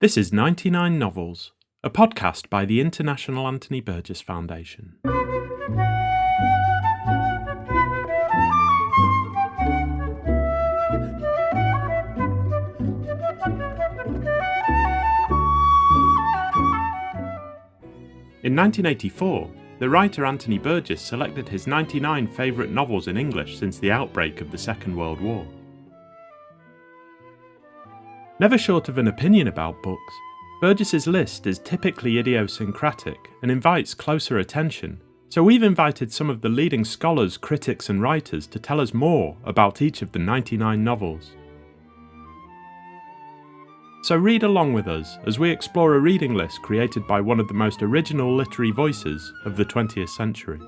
This is 99 Novels, a podcast by the International Anthony Burgess Foundation. In 1984, the writer Anthony Burgess selected his 99 favourite novels in English since the outbreak of the Second World War. Never short of an opinion about books, Burgess's list is typically idiosyncratic and invites closer attention, so we've invited some of the leading scholars, critics and writers to tell us more about each of the 99 novels. So read along with us as we explore a reading list created by one of the most original literary voices of the 20th century.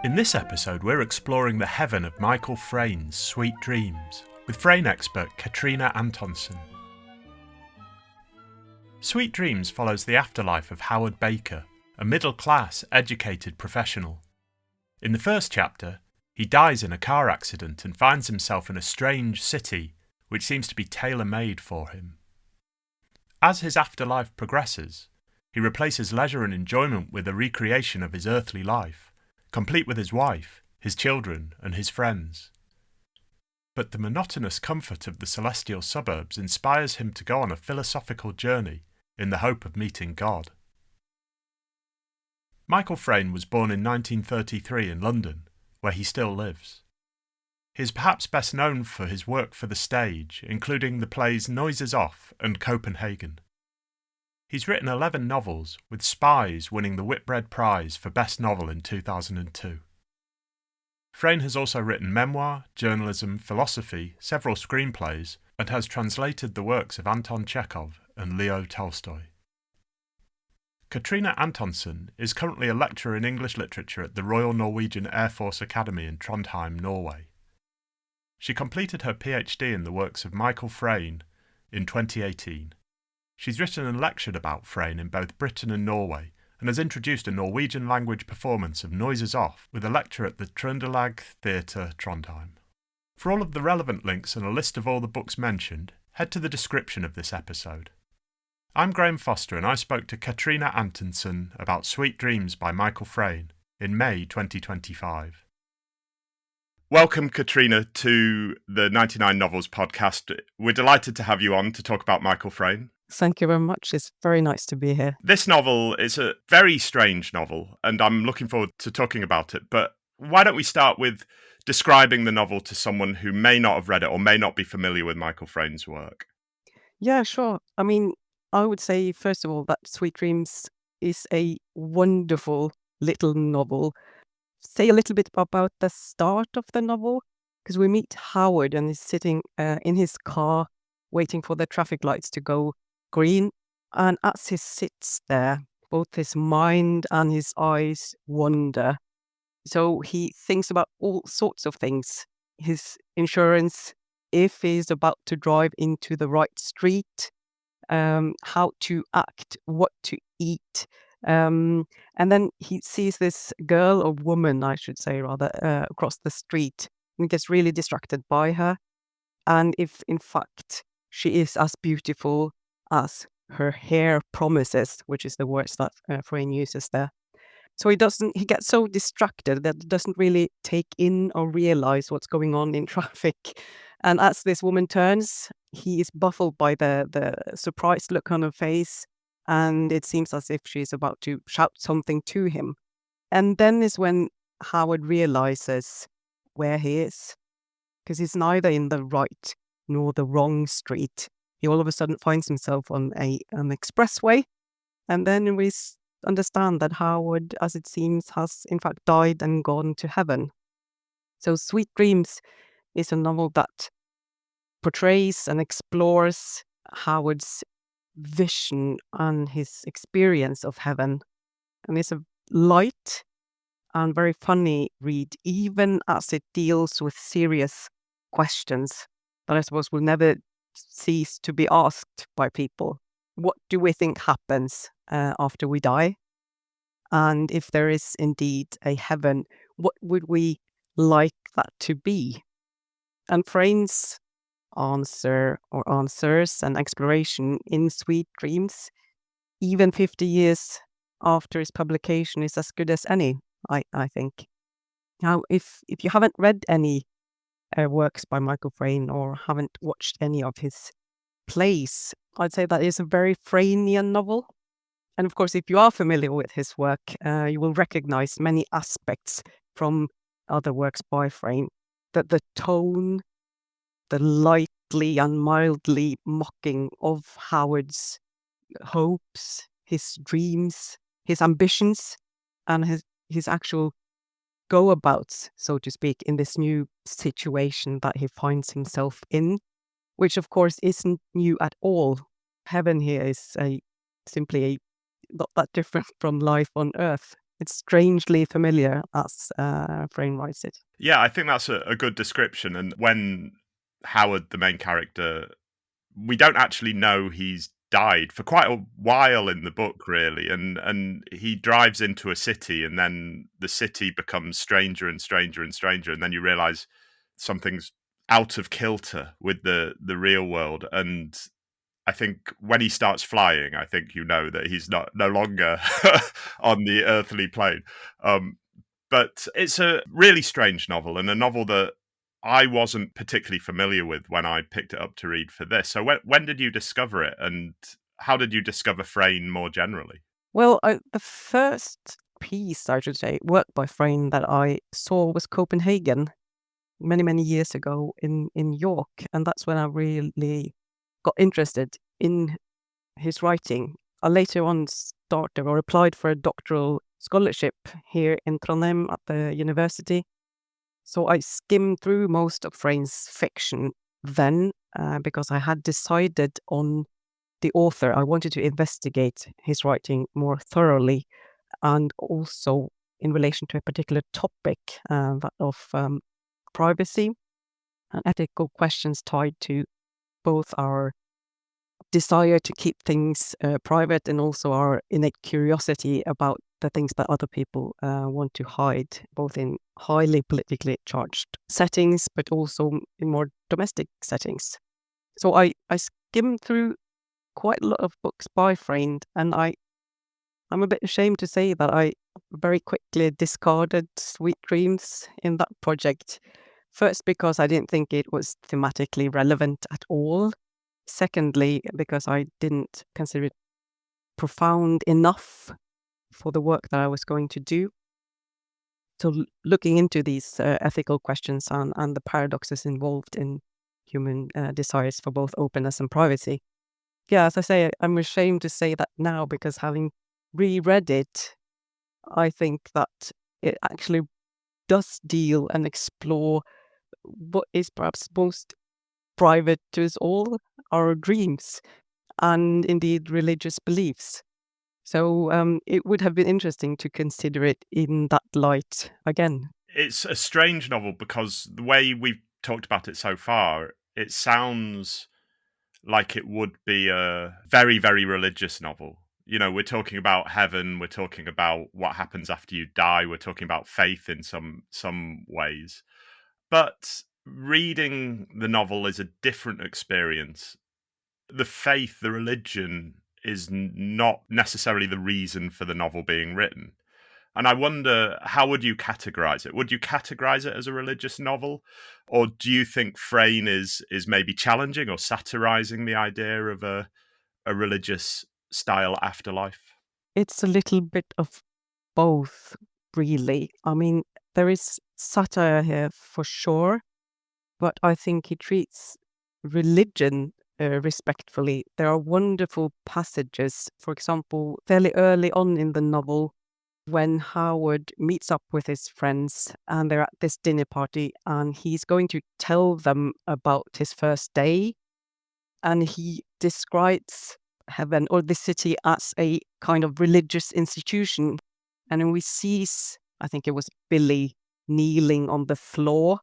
In this episode, we're exploring the heaven of Michael Frayn's Sweet Dreams with Frayn expert Katrine Antonsen. Sweet Dreams follows the afterlife of Howard Baker, a middle-class, educated professional. In the first chapter, he dies in a car accident and finds himself in a strange city which seems to be tailor-made for him. As his afterlife progresses, he replaces leisure and enjoyment with a recreation of his earthly life, complete with his wife, his children, and his friends. But the monotonous comfort of the celestial suburbs inspires him to go on a philosophical journey in the hope of meeting God. Michael Frayn was born in 1933 in London, where he still lives. He is perhaps best known for his work for the stage, including the plays Noises Off and Copenhagen. He's written 11 novels, with Spies winning the Whitbread Prize for Best Novel in 2002. Frayn has also written memoir, journalism, philosophy, several screenplays, and has translated the works of Anton Chekhov and Leo Tolstoy. Katrine Antonsen is currently a lecturer in English literature at the Royal Norwegian Air Force Academy in Trondheim, Norway. She completed her PhD in the works of Michael Frayn in 2018. She's written and lectured about Frayn in both Britain and Norway, and has introduced a Norwegian language performance of Noises Off with a lecture at the Trøndelag Theatre, Trondheim. For all of the relevant links and a list of all the books mentioned, head to the description of this episode. I'm Graham Foster, and I spoke to Katrine Antonsen about Sweet Dreams by Michael Frayn in May 2025. Welcome, Katrine, to the 99 Novels podcast. We're delighted to have you on to talk about Michael Frayn. Thank you very much. It's very nice to be here. This novel is a very strange novel, and I'm looking forward to talking about it. But why don't we start with describing the novel to someone who may not have read it or may not be familiar with Michael Frayn's work? Yeah, sure. I would say, first of all, that Sweet Dreams is a wonderful little novel. Say a little bit about the start of the novel, because we meet Howard and he's sitting in his car waiting for the traffic lights to go green. And as he sits there, both his mind and his eyes wander. So he thinks about all sorts of things. His insurance, if he's about to drive into the right street, how to act, what to eat. And then he sees this girl or woman, I should say rather, across the street and gets really distracted by her. And if in fact she is as beautiful as her hair promises, which is the words that Frayn uses there. So he gets so distracted that he doesn't really take in or realize what's going on in traffic. And as this woman turns, he is baffled by the surprised look on her face, and it seems as if she's about to shout something to him. And then is when Howard realizes where he is, because he's neither in the right nor the wrong street. He all of a sudden finds himself on an expressway, and then we understand that Howard, as it seems, has in fact died and gone to heaven. So Sweet Dreams is a novel that portrays and explores Howard's vision and his experience of heaven. And it's a light and very funny read, even as it deals with serious questions. that I suppose will never cease to be asked by people. What do we think happens after we die? And if there is indeed a heaven, what would we like that to be? And Frayn's answer or answers and exploration in Sweet Dreams, even 50 years after its publication, is as good as any, I think. Now, if you haven't read any works by Michael Frayn or haven't watched any of his plays, I'd say that is a very Fraynian novel. And of course, if you are familiar with his work, you will recognize many aspects from other works by Frayn. That the tone, the lightly and mildly mocking of Howard's hopes, his dreams, his ambitions, and his actual go-abouts, so to speak, in this new situation that he finds himself in, which of course isn't new at all. Heaven here is simply not that different from life on Earth. It's strangely familiar, as Frayn writes it. Yeah, I think that's a good description. And when Howard, the main character, we don't actually know he's died for quite a while in the book, really, and he drives into a city, and then the city becomes stranger and stranger and stranger, and then you realize something's out of kilter with the real world. And I think when he starts flying, I think you know that he's no longer on the earthly plane. But it's a really strange novel, and a novel that I wasn't particularly familiar with when I picked it up to read for this. So when did you discover it, and how did you discover Frayn more generally? Well, the first piece, I should say, work by Frayn that I saw was Copenhagen many, many years ago in York. And that's when I really got interested in his writing. I later on started or applied for a doctoral scholarship here in Trondheim at the university. So I skimmed through most of Frayn's fiction then because I had decided on the author. I wanted to investigate his writing more thoroughly and also in relation to a particular topic that of privacy and ethical questions tied to both our desire to keep things private and also our innate curiosity about the things that other people want to hide, both in highly politically charged settings, but also in more domestic settings. So I skimmed through quite a lot of books by Frayn, and I'm a bit ashamed to say that I very quickly discarded Sweet Dreams in that project. First, because I didn't think it was thematically relevant at all. Secondly, because I didn't consider it profound enough for the work that I was going to do. So looking into these ethical questions and the paradoxes involved in human desires for both openness and privacy. Yeah, as I say, I'm ashamed to say that now because having reread it, I think that it actually does deal and explore what is perhaps most private to us all, our dreams, and indeed religious beliefs. So it would have been interesting to consider it in that light again. It's a strange novel because the way we've talked about it so far, it sounds like it would be a very, very religious novel. You know, we're talking about heaven, we're talking about what happens after you die, we're talking about faith in some ways. But reading the novel is a different experience. The faith, the religion is not necessarily the reason for the novel being written. And I wonder, how would you categorize it? Would you categorize it as a religious novel? Or do you think Frayn is maybe challenging or satirizing the idea of a religious style afterlife? It's a little bit of both, really. I mean, there is satire here for sure, but I think he treats religion respectfully. There are wonderful passages, for example, fairly early on in the novel, when Howard meets up with his friends and they're at this dinner party and he's going to tell them about his first day. And he describes heaven or the city as a kind of religious institution. And then we see, I think it was Billy kneeling on the floor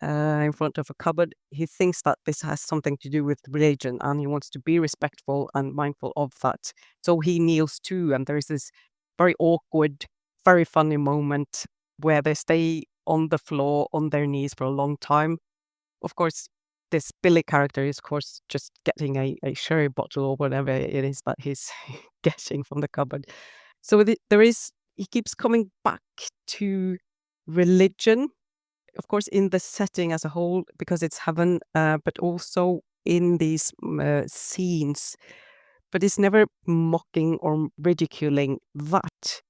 in front of a cupboard. He thinks that this has something to do with religion, and he wants to be respectful and mindful of that. So he kneels too, and there is this very awkward, very funny moment where they stay on the floor on their knees for a long time. Of course, this Billy character is, of course, just getting a sherry bottle or whatever it is that he's getting from the cupboard. So he keeps coming back to religion, of course, in the setting as a whole, because it's heaven, but also in these scenes. But it's never mocking or ridiculing that.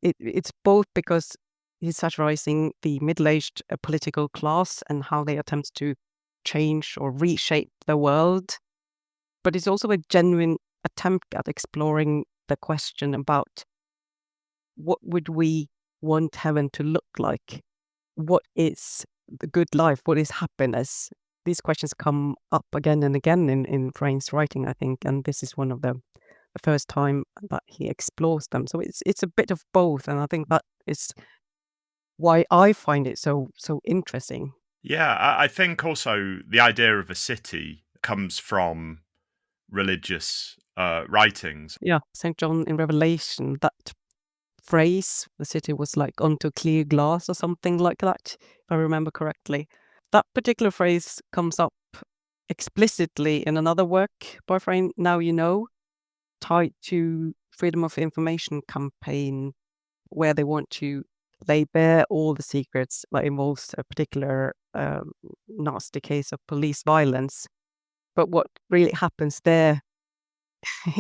It's both because he's satirizing the middle-aged political class and how they attempt to change or reshape the world. But it's also a genuine attempt at exploring the question about what would we want heaven to look like? What is the good life? What is happiness? These questions come up again and again in Frayn's writing, I think, and this is one of the first time that he explores them. So it's a bit of both, and I think that is why I find it so interesting. Yeah, I think also the idea of a city comes from religious writings. Yeah, St. John in Revelation, that phrase, the city was like unto clear glass or something like that, if I remember correctly. That particular phrase comes up explicitly in another work by Frayn, Now You Know, tied to freedom of information campaign, where they want to lay bare all the secrets that involves a particular nasty case of police violence. But what really happens there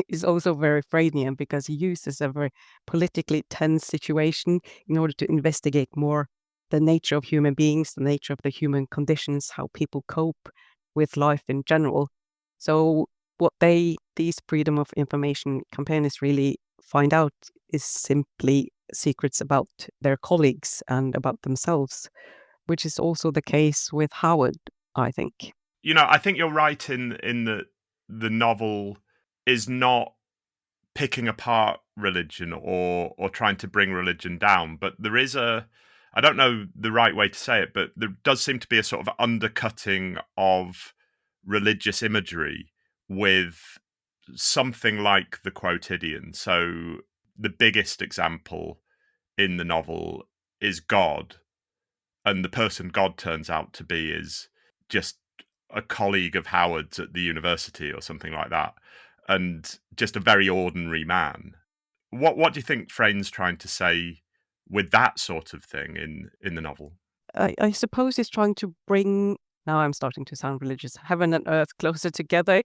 is also very Freudian, because he uses a very politically tense situation in order to investigate more the nature of human beings, the nature of the human conditions, how people cope with life in general. So what these freedom of information campaigns really find out is simply secrets about their colleagues and about themselves, which is also the case with Howard, I think. I think you're right in that the novel is not picking apart religion or trying to bring religion down, but there is I don't know the right way to say it, but there does seem to be a sort of undercutting of religious imagery with something like the quotidian. So the biggest example in the novel is God, and the person God turns out to be is just a colleague of Howard's at the university or something like that, and just a very ordinary man. What do you think Frayn's trying to say with that sort of thing in the novel? I suppose he's trying to bring, now I'm starting to sound religious, heaven and earth closer together.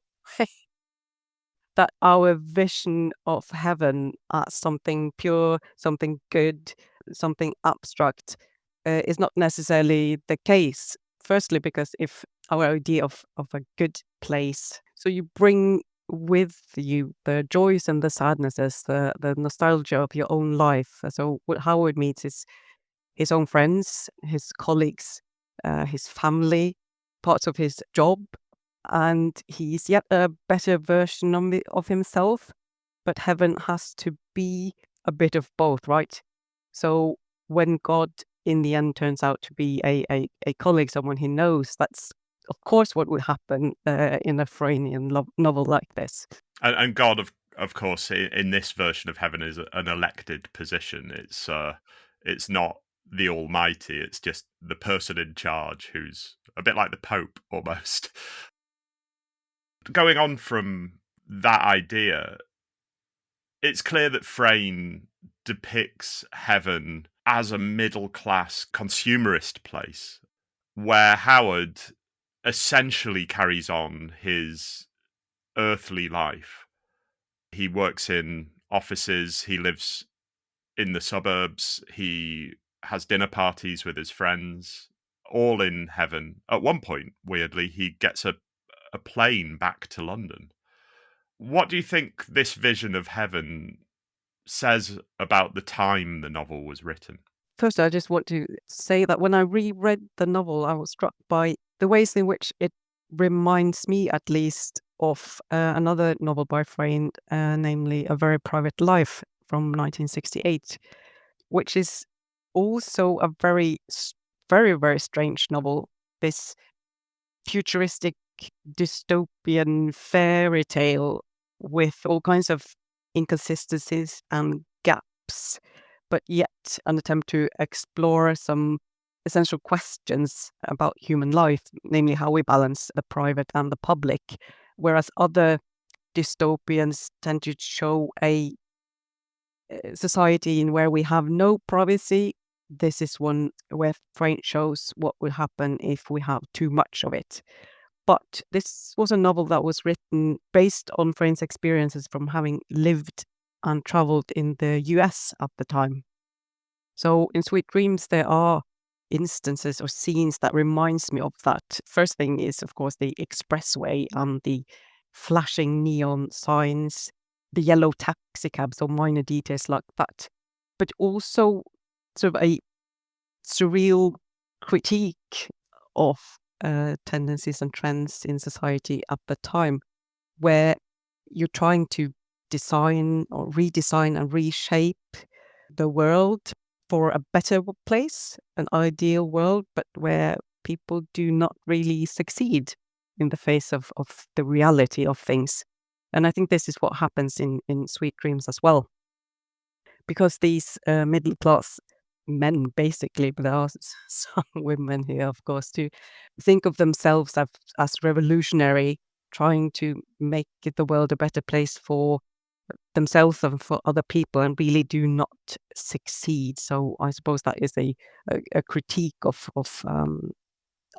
That our vision of heaven as something pure, something good, something abstract is not necessarily the case. Firstly, because if our idea of a good place, so you bring with you the joys and the sadnesses, the nostalgia of your own life. So what Howard meets is his own friends, his colleagues, his family, parts of his job, and he's yet a better version of himself. But heaven has to be a bit of both, right? So when God in the end turns out to be a colleague, someone he knows, that's of course what would happen in a Freudian novel like this. And God, of course, in this version of heaven is an elected position. It's not the Almighty. It's just the person in charge, who's a bit like the Pope almost. Going on from that idea, it's clear that Frayn depicts heaven as a middle class consumerist place, where Howard essentially carries on his earthly life. He works in offices, he lives in the suburbs, he has dinner parties with his friends, all in heaven. At one point, weirdly, he gets a plane back to London. What do you think this vision of heaven says about the time the novel was written? First, I just want to say that when I reread the novel, I was struck by the ways in which it reminds me, at least, of another novel by Frayn, namely A Very Private Life from 1968, which is also a very very, very strange novel. This futuristic dystopian fairy tale with all kinds of inconsistencies and gaps, but yet an attempt to explore some essential questions about human life, namely how we balance the private and the public, whereas other dystopians tend to show a society in where we have no privacy. This is one where Frayn shows what will happen if we have too much of it. But this was a novel that was written based on Frayn's experiences from having lived and traveled in the US at the time. So in Sweet Dreams, there are instances or scenes that reminds me of that. First thing is, of course, the expressway and the flashing neon signs, the yellow taxi cab, so minor details like that. But also sort of a surreal critique of tendencies and trends in society at the time, where you're trying to design or redesign and reshape the world for a better place, an ideal world, but where people do not really succeed in the face of the reality of things. And I think this is what happens in Sweet Dreams as well. Because these middle class men, basically, but there are some women here, of course, too, think of themselves as revolutionary, trying to make the world a better place for themselves and for other people, and really do not succeed. So I suppose that is a critique of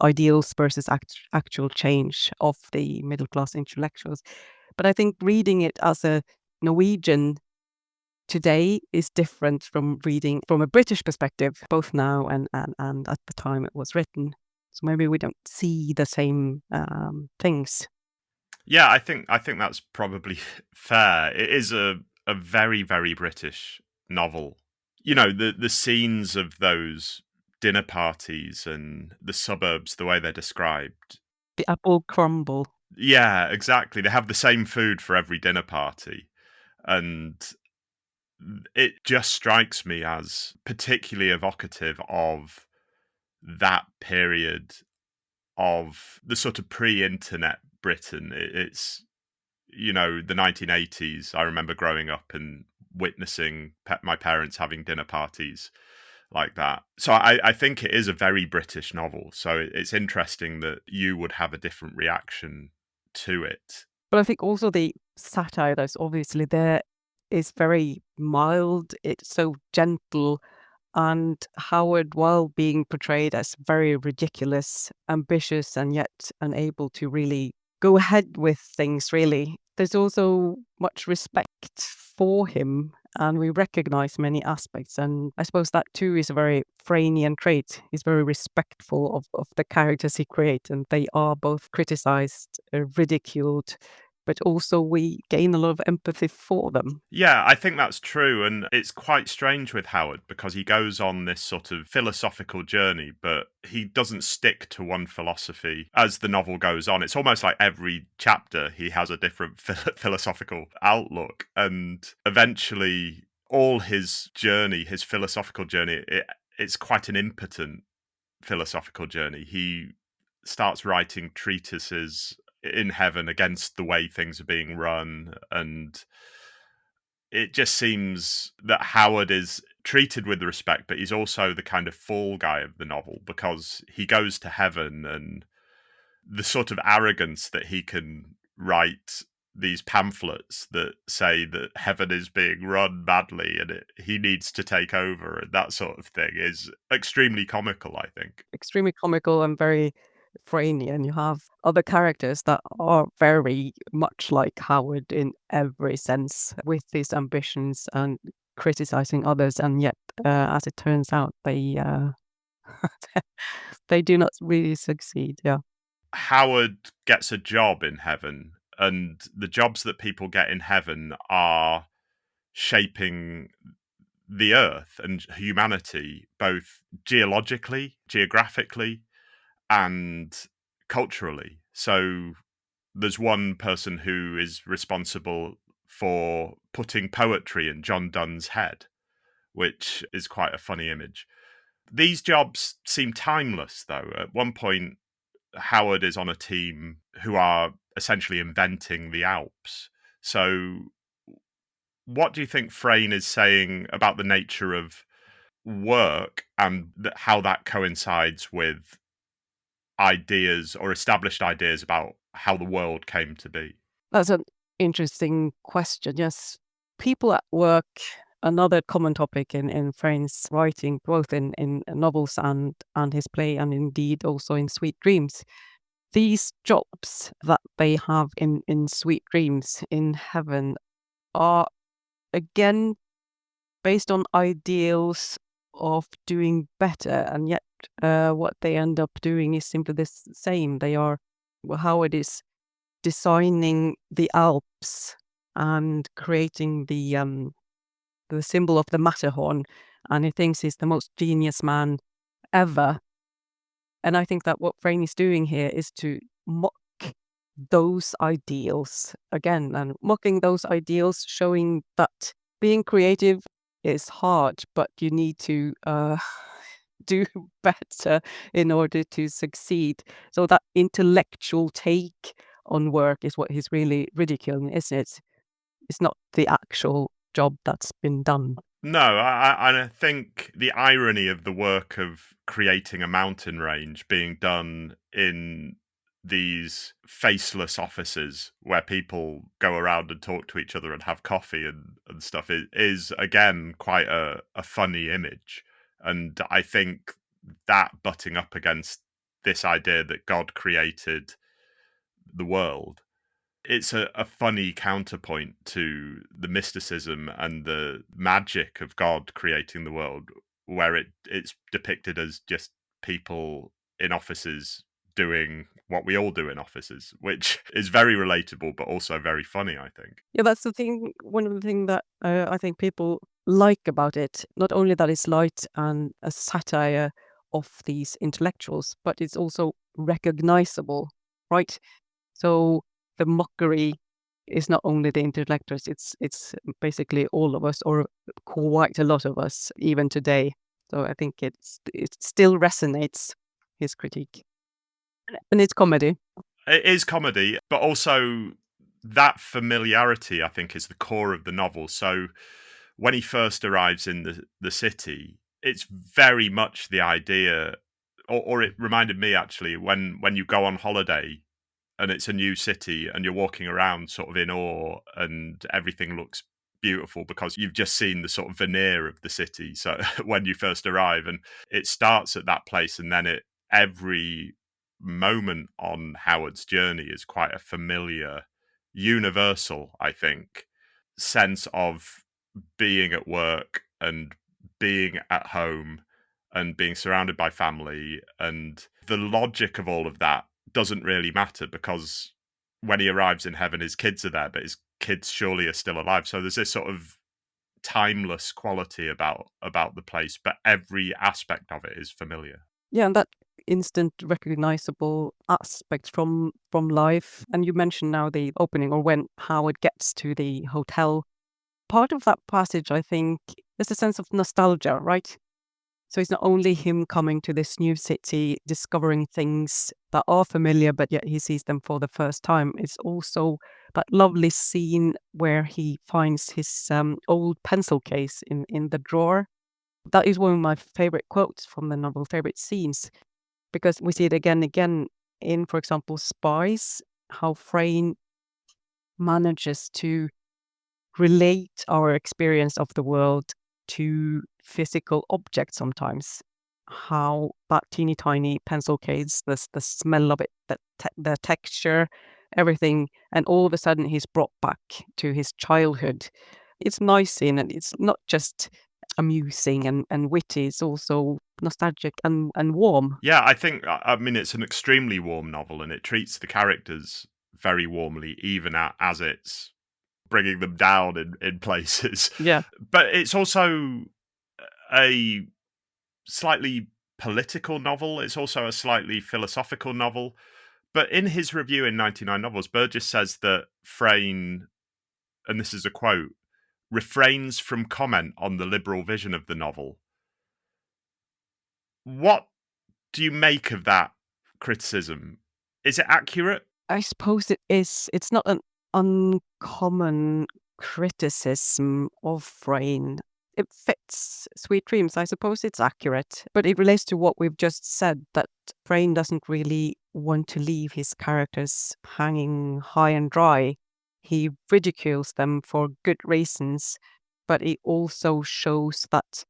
ideals versus actual change of the middle class intellectuals. But I think reading it as a Norwegian today is different from reading from a British perspective, both now and at the time it was written. So maybe we don't see the same things. Yeah, I think that's probably fair. It is a very, very British novel. You know, the scenes of those dinner parties and the suburbs, the way they're described. The apple crumble. Yeah, exactly. They have the same food for every dinner party. And it just strikes me as particularly evocative of that period of the sort of pre-internet Britain. It's, you know, the 1980s. I remember growing up and witnessing my parents having dinner parties like that. So I think it is a very British novel. So it's interesting that you would have a different reaction to it. But I think also the satire that's obviously there is very mild. It's so gentle. And Howard, while being portrayed as very ridiculous, ambitious, and yet unable to really go ahead with things, really, there's also much respect for him. And we recognize many aspects. And I suppose that too is a very Fraynian trait. He's very respectful of the characters he creates. And they are both criticized, ridiculed, but also we gain a lot of empathy for them. Yeah, I think that's true. And it's quite strange with Howard because he goes on this sort of philosophical journey, but he doesn't stick to one philosophy as the novel goes on. It's almost like every chapter he has a different philosophical outlook. And eventually, all his journey, his philosophical journey, it's quite an impotent philosophical journey. He starts writing treatises in heaven against the way things are being run, and it just seems that Howard is treated with respect, but he's also the kind of fall guy of the novel because he goes to heaven, and the sort of arrogance that he can write these pamphlets that say that heaven is being run badly and he needs to take over and that sort of thing is extremely comical, I think. Extremely comical and very Fraynian. You have other characters that are very much like Howard in every sense, with his ambitions and criticizing others, and yet, as it turns out, they they do not really succeed. Yeah, Howard gets a job in heaven, and the jobs that people get in heaven are shaping the earth and humanity, both geographically, and culturally. So there's one person who is responsible for putting poetry in John Donne's head, which is quite a funny image. These jobs seem timeless, though. At one point, Howard is on a team who are essentially inventing the Alps. So, what do you think Frayn is saying about the nature of work and how that coincides with ideas or established ideas about how the world came to be? That's an interesting question. Yes, people at work, another common topic in Frayn's writing, both in novels and his play, and indeed also in Sweet Dreams. These jobs that they have in Sweet Dreams in heaven are again based on ideals of doing better, and yet what they end up doing is simply the same. They are how it is designing the Alps and creating the symbol of the Matterhorn, and he thinks he's the most genius man ever. And I think that what Frayn is doing here is to mock those ideals again, and mocking those ideals, showing that being creative is hard, but you need to do better in order to succeed. So that intellectual take on work is what he's really ridiculing, isn't it? It's not the actual job that's been done. No, I think the irony of the work of creating a mountain range being done in these faceless offices where people go around and talk to each other and have coffee and stuff is again quite a funny image. And I think that butting up against this idea that God created the world, it's a funny counterpoint to the mysticism and the magic of God creating the world, where it's depicted as just people in offices doing what we all do in offices, which is very relatable but also very funny, I think. Yeah, that's the thing. One of the things that I think people like about it, not only that it's light and a satire of these intellectuals, but it's also recognizable, right? So the mockery is not only the intellectuals; it's basically all of us, or quite a lot of us, even today. So I think it still resonates, his critique, and it's comedy. It is comedy, but also that familiarity, I think, is the core of the novel. So when he first arrives in the city, it's very much the idea, or it reminded me actually when you go on holiday and it's a new city and you're walking around sort of in awe and everything looks beautiful because you've just seen the sort of veneer of the city. So when you first arrive, and it starts at that place, and then every moment on Howard's journey is quite a familiar, universal, I think, sense of being at work and being at home and being surrounded by family. And the logic of all of that doesn't really matter because when he arrives in heaven, his kids are there, but his kids surely are still alive. So there's this sort of timeless quality about the place, but every aspect of it is familiar. Yeah, and that instant recognizable aspect from life. And you mentioned now the opening, or when Howard gets to the hotel. Part of that passage, I think, is a sense of nostalgia, right? So it's not only him coming to this new city, discovering things that are familiar, but yet he sees them for the first time. It's also that lovely scene where he finds his old pencil case in the drawer. That is one of my favorite quotes from the novel, favorite scenes, because we see it again and again in, for example, Spies, how Frayn manages to relate our experience of the world to physical objects sometimes. How that teeny tiny pencil case, the smell of it, the texture, everything, and all of a sudden he's brought back to his childhood. It's nice scene, and it's not just amusing and witty, it's also nostalgic and warm. Yeah, I think, I mean, it's an extremely warm novel and it treats the characters very warmly, even as it's bringing them down in places. Yeah. But it's also a slightly political novel. It's also a slightly philosophical novel. But in his review in 99 Novels, Burgess says that Frayn, and this is a quote, refrains from comment on the liberal vision of the novel. What do you make of that criticism? Is it accurate? I suppose it is. It's not an uncommon criticism of Frayn. It fits Sweet Dreams. I suppose it's accurate, but it relates to what we've just said, that Frayn doesn't really want to leave his characters hanging high and dry. He ridicules them for good reasons, but it also shows that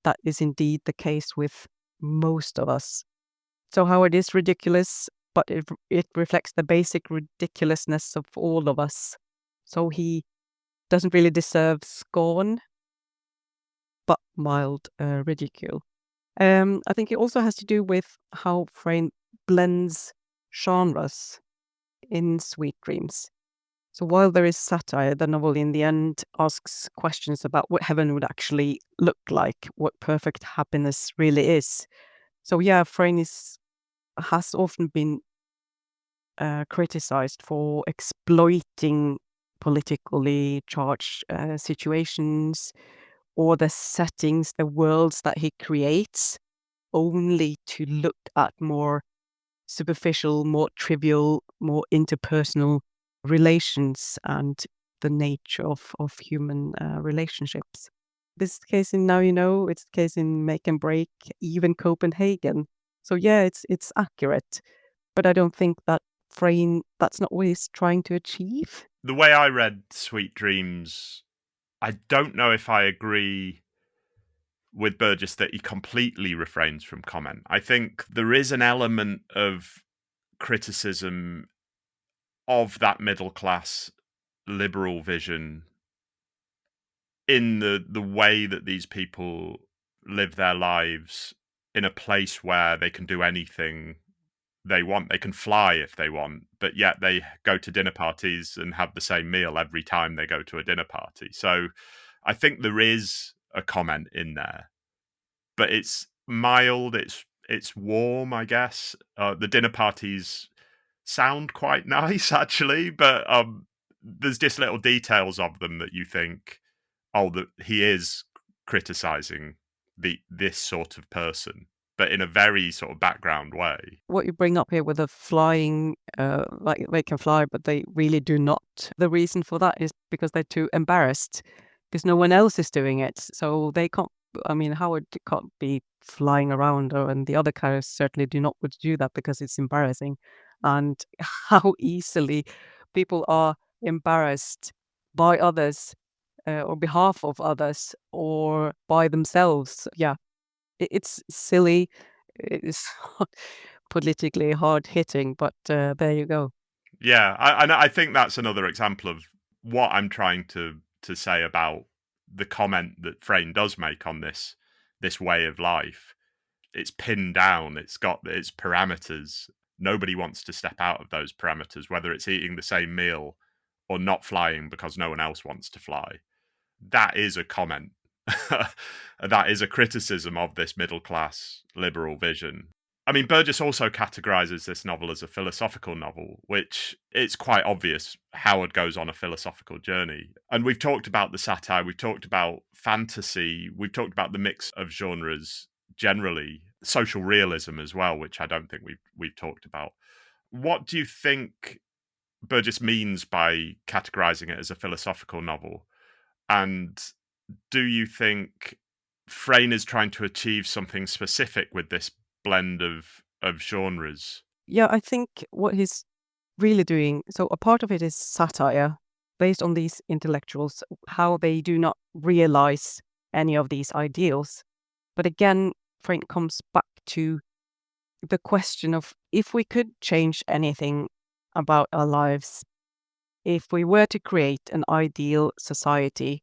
that is indeed the case with most of us. So Howard is ridiculous, but it reflects the basic ridiculousness of all of us. So he doesn't really deserve scorn, but mild ridicule. I think it also has to do with how Frayn blends genres in Sweet Dreams. So while there is satire, the novel in the end asks questions about what heaven would actually look like, what perfect happiness really is. So yeah, Frayn has often been criticized for exploiting politically charged situations or the settings, the worlds that he creates, only to look at more superficial, more trivial, more interpersonal relations and the nature of human relationships. This is the case in Now You Know, it's the case in Make and Break, even Copenhagen. So yeah, it's accurate, but I don't think that Frayn, that's not what he's trying to achieve. The way I read Sweet Dreams, I don't know if I agree with Burgess that he completely refrains from comment. I think there is an element of criticism of that middle class liberal vision in the way that these people live their lives in a place where they can do anything they want. They can fly if they want, but yet they go to dinner parties and have the same meal every time they go to a dinner party. So I think there is a comment in there, but it's mild, it's warm, I guess. The dinner parties sound quite nice actually, but there's just little details of them that you think, oh, that he is criticizing this sort of person, but in a very sort of background way. What you bring up here with the flying, like they can fly, but they really do not. The reason for that is because they're too embarrassed because no one else is doing it. So they can't, I mean, Howard can't be flying around, and the other characters certainly do not want to do that because it's embarrassing. And how easily people are embarrassed by others, on behalf of others, or by themselves. Yeah, it's silly. It's politically hard hitting, but there you go. Yeah, I think that's another example of what I'm trying to say about the comment that Frayne does make on this way of life. It's pinned down. It's got its parameters. Nobody wants to step out of those parameters, whether it's eating the same meal or not flying because no one else wants to fly. That is a comment. That is a criticism of this middle class liberal vision. I mean, Burgess also categorizes this novel as a philosophical novel, which it's quite obvious Howard goes on a philosophical journey. And we've talked about the satire, we've talked about fantasy, we've talked about the mix of genres generally, social realism as well, which I don't think we've talked about. What do you think Burgess means by categorizing it as a philosophical novel? And do you think Frayne is trying to achieve something specific with this blend of genres? Yeah, I think what he's really doing, so a part of it is satire based on these intellectuals, how they do not realize any of these ideals. But again, Frank comes back to the question of if we could change anything about our lives, if we were to create an ideal society,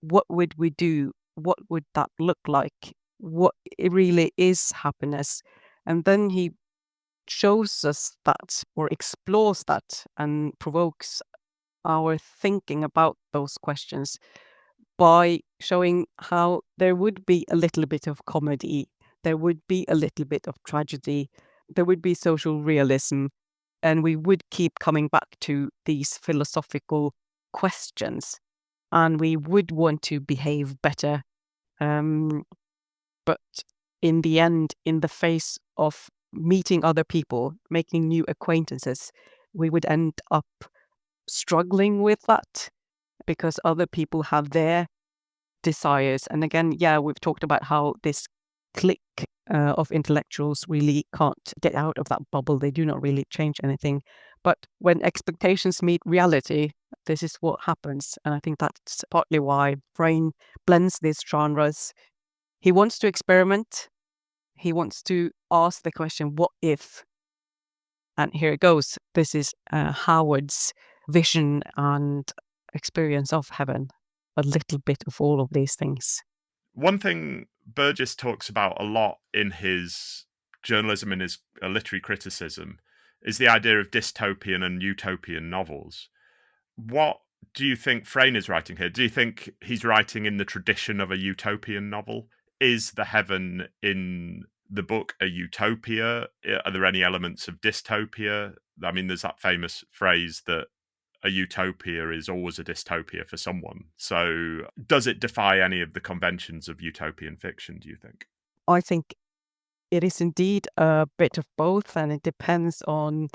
what would we do? What would that look like? What it really is happiness? And then he shows us that or explores that and provokes our thinking about those questions by showing how there would be a little bit of comedy, there would be a little bit of tragedy, there would be social realism, and we would keep coming back to these philosophical questions, and we would want to behave better. But in the end, in the face of meeting other people, making new acquaintances, we would end up struggling with that because other people have their desires. And again, yeah, we've talked about how this clique of intellectuals really can't get out of that bubble. They do not really change anything. But when expectations meet reality, this is what happens. And I think that's partly why Frayn blends these genres. He wants to experiment. He wants to ask the question, what if? And here it goes. This is Howard's vision and experience of heaven. A little bit of all of these things. One thing Burgess talks about a lot in his journalism and his literary criticism is the idea of dystopian and utopian novels. What do you think Frayn is writing here? Do you think he's writing in the tradition of a utopian novel? Is the heaven in the book a utopia? Are there any elements of dystopia? I mean, there's that famous phrase that a utopia is always a dystopia for someone. So does it defy any of the conventions of utopian fiction, do you think? I think it is indeed a bit of both, and it depends on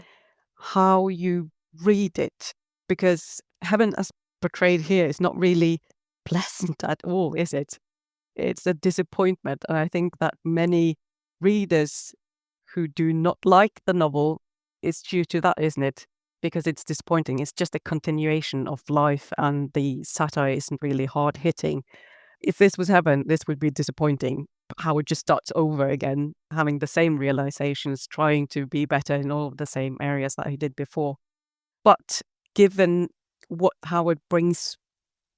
how you read it, because heaven as portrayed here is not really pleasant at all, is it? It's a disappointment. And I think that many readers who do not like the novel is due to that, isn't it? Because it's disappointing. It's just a continuation of life, and the satire isn't really hard hitting. If this was heaven, this would be disappointing. Howard just starts over again, having the same realizations, trying to be better in all of the same areas that he did before. But given what Howard brings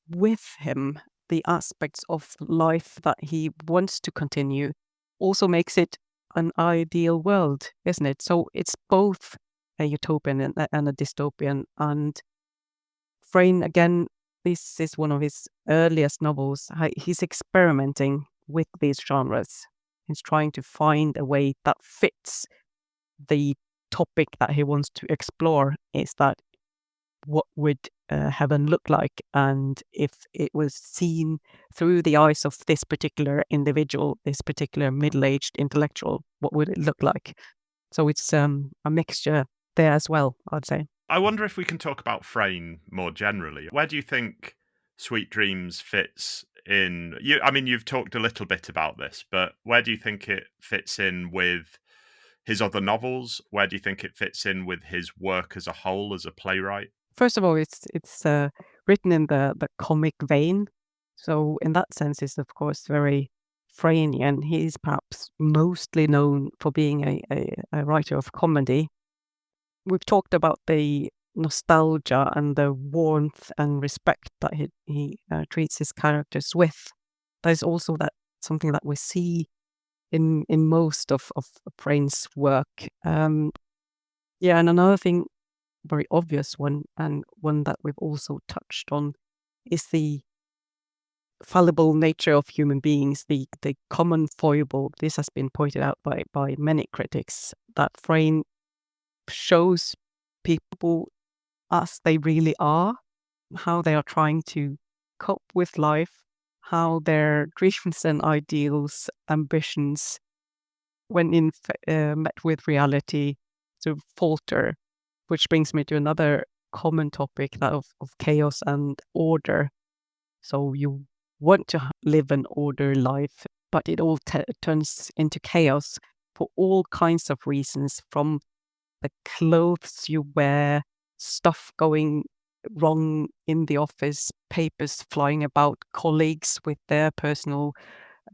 with him, the aspects of life that he wants to continue, also makes it an ideal world, isn't it? So it's both a utopian and a dystopian. And Frayn, again, this is one of his earliest novels. He's experimenting with these genres. He's trying to find a way that fits the topic that he wants to explore. Is that what would heaven look like? And if it was seen through the eyes of this particular individual, this particular middle-aged intellectual, what would it look like? So it's a mixture there as well, I'd say. I wonder if we can talk about Frayn more generally. Where do you think Sweet Dreams fits in? You've talked a little bit about this, but where do you think it fits in with his other novels? Where do you think it fits in with his work as a whole as a playwright? First of all, it's written in the comic vein. So in that sense, it's of course very Fraynian. He's perhaps mostly known for being a writer of comedy. We've talked about the nostalgia and the warmth and respect that he treats his characters with. There's also that something that we see in most of Frayn's work. And another thing, very obvious one, and one that we've also touched on, is the fallible nature of human beings, the common foible. This has been pointed out by many critics, that Frayn shows people as they really are, how they are trying to cope with life, how their dreams and ideals, ambitions, when met with reality, to falter. Which brings me to another common topic, that of chaos and order. So you want to live an order life, but it all turns into chaos for all kinds of reasons, from the clothes you wear, stuff going wrong in the office, papers flying about, colleagues with their personal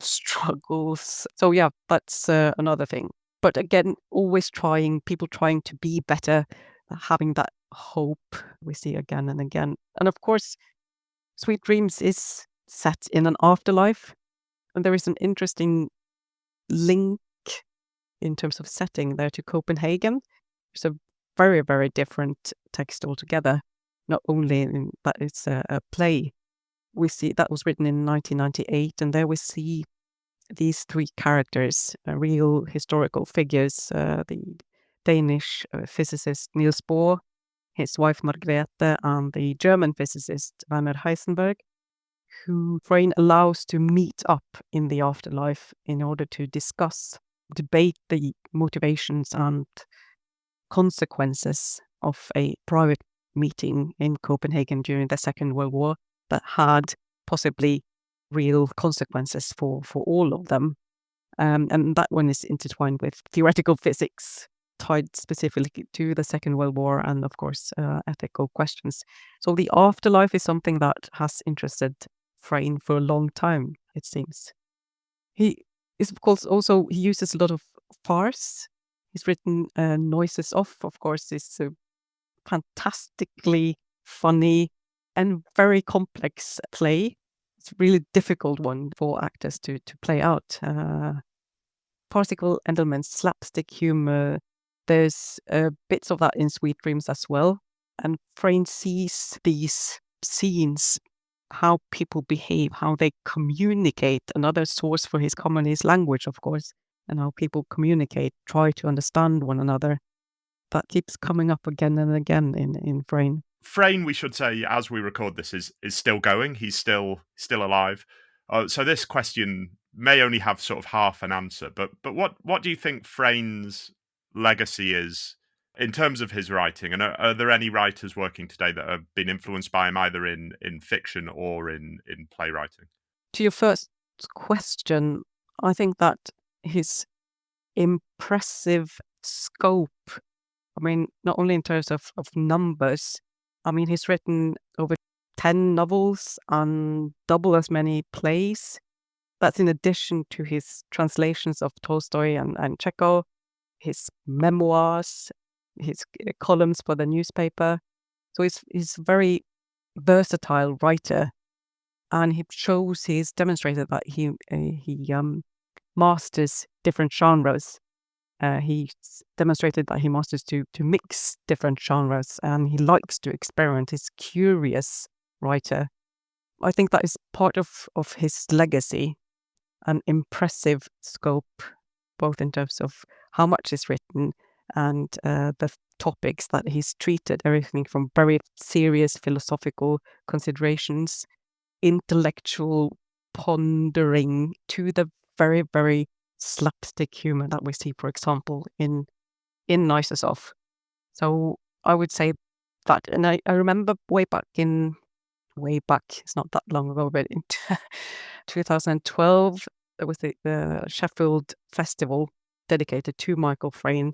struggles. So yeah, that's another thing. But again, always people trying to be better, having that hope we see again and again. And of course, Sweet Dreams is set in an afterlife, and there is an interesting link in terms of setting there to Copenhagen. It's a very, very different text altogether. Not only that it's a play, we see that was written in 1998, and there we see these three characters, real historical figures, the Danish physicist Niels Bohr, his wife Margrethe, and the German physicist Werner Heisenberg, who Frayn allows to meet up in the afterlife in order to debate the motivations and consequences of a private meeting in Copenhagen during the Second World War that had possibly real consequences for all of them. And that one is intertwined with theoretical physics tied specifically to the Second World War and, of course, ethical questions. So the afterlife is something that has interested Frayn for a long time, it seems. He is, of course, also, he uses a lot of farce. He's written Noises Off, of course, is a fantastically funny and very complex play. It's a really difficult one for actors to play out. Farcical elements, slapstick humor. There's bits of that in Sweet Dreams as well. And Frayn sees these scenes, how people behave, how they communicate. Another source for his comedy is language, of course, and how people communicate, try to understand one another. That keeps coming up again and again in Frayn. Frayn, we should say, as we record this, is still going. He's still alive. So this question may only have sort of half an answer. But what do you think Frayn's legacy is in terms of his writing? And are there any writers working today that have been influenced by him either in fiction or in playwriting? To your first question, I think that his impressive scope, I mean, not only in terms of numbers, I mean, he's written over 10 novels and double as many plays. That's in addition to his translations of Tolstoy and Chekhov, his memoirs, his columns for the newspaper. So he's a very versatile writer, and he's demonstrated that he masters different genres. He's demonstrated that he masters to mix different genres, and he likes to experiment. He's a curious writer. I think that is part of his legacy, an impressive scope, both in terms of how much is written and the topics that he's treated, everything from very serious philosophical considerations, intellectual pondering, to the very, very slapstick humor that we see, for example, in Noises Off. So I would say that, and I remember way back, it's not that long ago, but in 2012, there was the Sheffield Festival dedicated to Michael Frayn,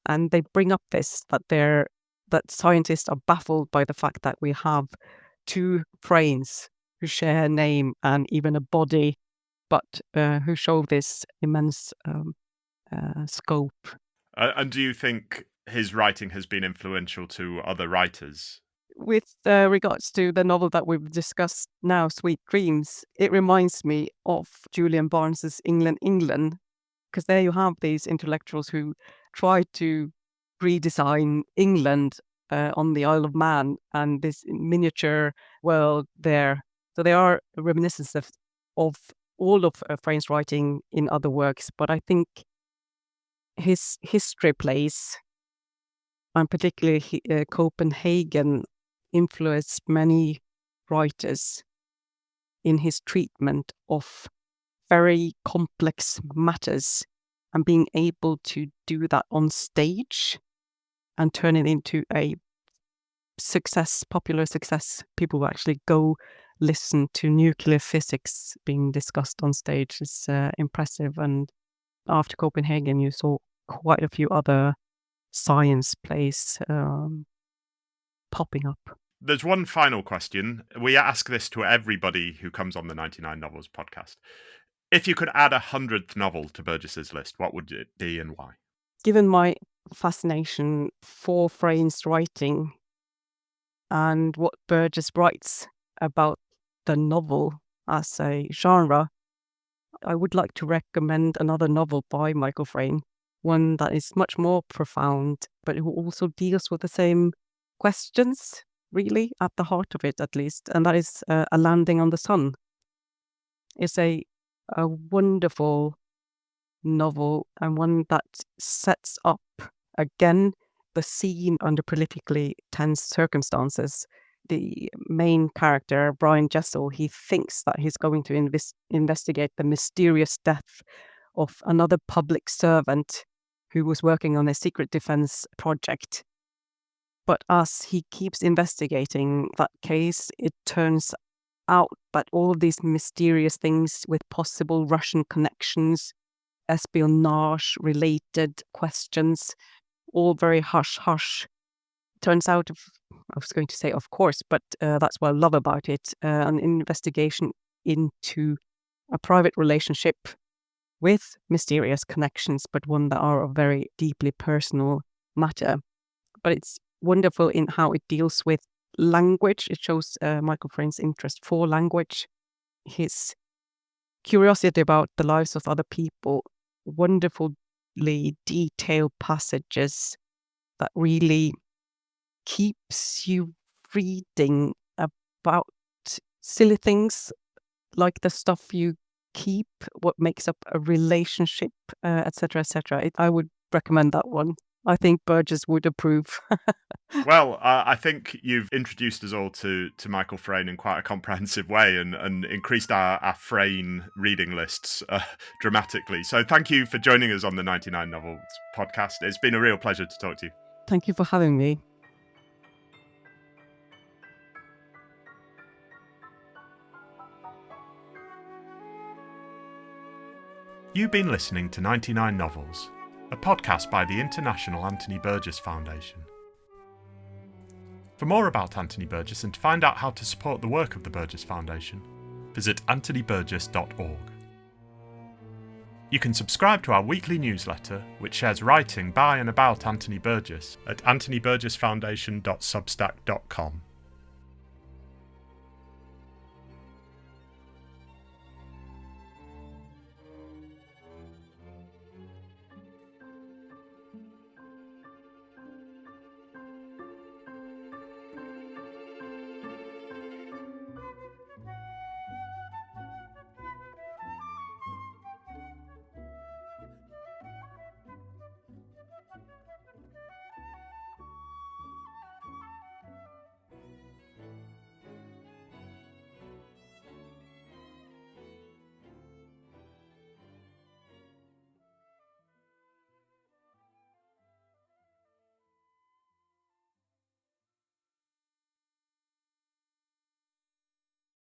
and they bring up this, that scientists are baffled by the fact that we have two Frayns who share a name and even a body, but who show this immense scope. And do you think his writing has been influential to other writers? With regards to the novel that we've discussed now, Sweet Dreams, it reminds me of Julian Barnes's England, England, because there you have these intellectuals who try to redesign England on the Isle of Man and this miniature world there. So they are reminiscences of all of Frayn's writing in other works, but I think his history plays, and particularly Copenhagen, influenced many writers in his treatment of very complex matters, and being able to do that on stage and turn it into a popular success. People will actually go listen to nuclear physics being discussed on stage is impressive. And after Copenhagen, you saw quite a few other science plays popping up. There's one final question. We ask this to everybody who comes on the 99 Novels podcast. If you could add 100th novel to Burgess's list, what would it be and why? Given my fascination for Frayn's writing and what Burgess writes about the novel as a genre, I would like to recommend another novel by Michael Frayn, one that is much more profound, but who also deals with the same questions, really, at the heart of it, at least, and that is A Landing on the Sun. It's a wonderful novel, and one that sets up, again, the scene under politically tense circumstances. the main character, Brian Jessel, he thinks that he's going to investigate the mysterious death of another public servant who was working on a secret defense project. But as he keeps investigating that case, it turns out that all of these mysterious things with possible Russian connections, espionage-related questions, all very hush-hush. Turns out, I was going to say of course, but that's what I love about it, an investigation into a private relationship with mysterious connections, but one that are a very deeply personal matter. But it's wonderful in how it deals with language. It shows Michael Frayn's interest for language, his curiosity about the lives of other people, wonderfully detailed passages that really keeps you reading about silly things like the stuff you keep, what makes up a relationship, etc., etc. I would recommend that one. I think Burgess would approve. Well, I think you've introduced us all to Michael Frayn in quite a comprehensive way and increased our Frayn reading lists dramatically. So thank you for joining us on the 99 Novels podcast. It's been a real pleasure to talk to you. Thank you for having me. You've been listening to 99 Novels, a podcast by the International Anthony Burgess Foundation. For more about Anthony Burgess and to find out how to support the work of the Burgess Foundation, visit anthonyburgess.org. You can subscribe to our weekly newsletter, which shares writing by and about Anthony Burgess, at anthonyburgessfoundation.substack.com.